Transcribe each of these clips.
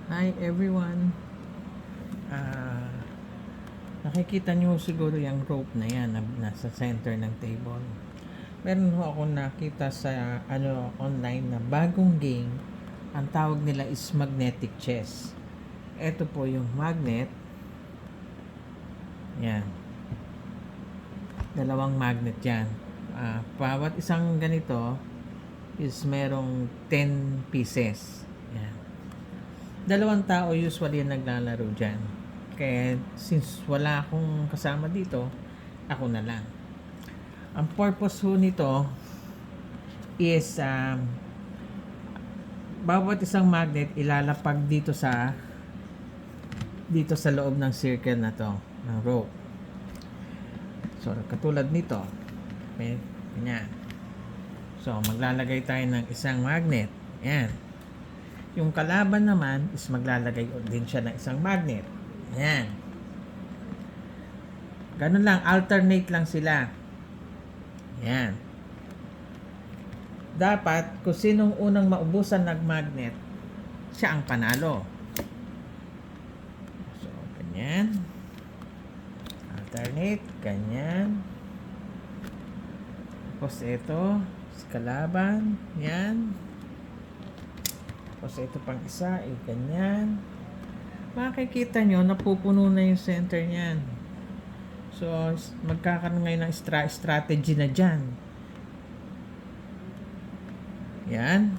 Hi everyone. Nakikita nyo siguro yung rope na yan na nasa center ng table. Meron ho ako nakita sa online na bagong game. Ang tawag nila is magnetic chess. Ito po yung magnet. Yan. Dalawang magnet yan. Bawat isang ganito is merong 10 pieces. Yan. Dalawang tao usually naglalaro dyan. Kaya since wala akong kasama dito, ako na lang. Ang purpose ho nito is bawat isang magnet ilalapag dito sa loob ng circle na to, ng rope. So katulad nito, may ganyan. So maglalagay tayo ng isang magnet. Ayan. Yung kalaban naman is maglalagay din siya ng isang magnet. Ayan. Ganun lang, alternate lang sila. Ayan. Dapat, kung sinong unang maubusan ng magnet, siya ang panalo. So, ganyan. Alternate, ganyan. Tapos ito, si kalaban, yan. Tapos ito pang isa, ganyan. Makikita nyo, napupuno na yung center niyan. So, magkakaroon ngayon ng strategy na dyan. Yan.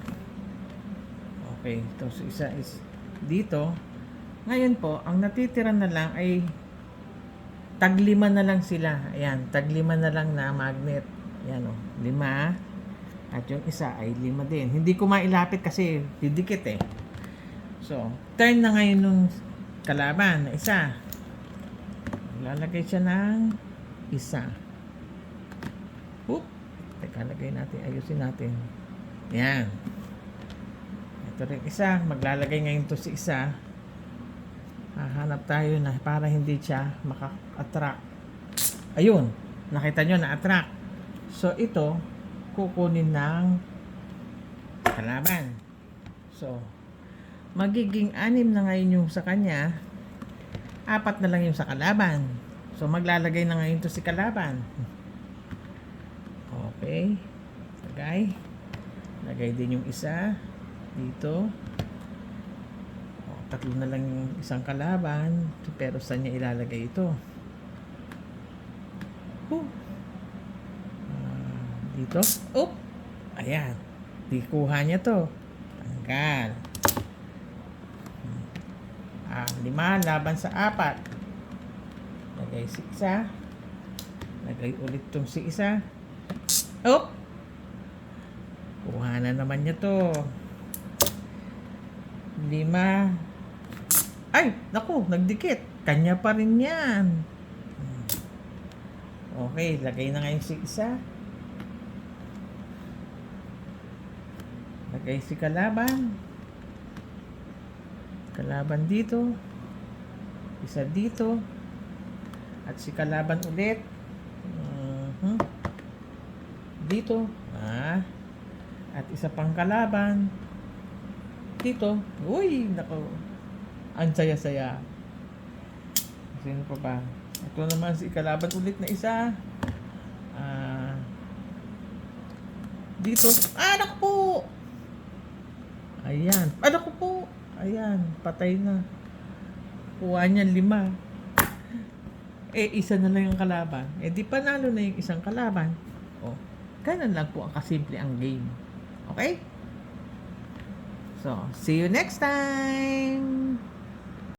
Okay, ito so isa is dito. Ngayon po, ang natitira na lang ay taglima na lang sila. Ayan, taglima na lang na magnet. Ayan o, 5. At yung isa ay 5 din. Hindi ko mailapit kasi didikit eh. So, turn na ngayon nung kalaban na isa. Lalagay siya ng isa. Oop. Teka, lagay natin. Ayusin natin. Yan. Ito rin isa. Maglalagay ngayon to si isa. Hahanap tayo na para hindi siya maka-attract. Ayun. Nakita nyo na-attract. So, ito kukunin ng kalaban. So, magiging 6 na ngayon yung sa kanya, 4 na lang yung sa kalaban. So, maglalagay na ngayon to si kalaban. Okay. Lagay din yung isa dito. 3 na lang yung isang kalaban. Pero saan niya ilalagay ito? Dito. Oop! Ayan. Di kuha niya to. Tanggal. 5 laban sa 4. Lagay si isa. Lagay ulit tong si isa. Oh! Kuha na naman niya to. 5. Ay! Naku! Nagdikit. Kanya pa rin yan. Okay. Lagay na ngayon si isa. Lagay si kalaban. Kalaban dito. Isa dito. At si kalaban ulit. Dito. At isa pang kalaban. Dito. Uy! Nako. Ang saya-saya. Sino pa ba? Ito naman si kalaban ulit na isa. Dito. Naku po! Ayan. Naku po! Ayan, patay na. Kuha niya 5. Isa na lang yung kalaban. Di panalo na yung isang kalaban. Ganun lang po ang kasimple ang game. Okay? So, see you next time!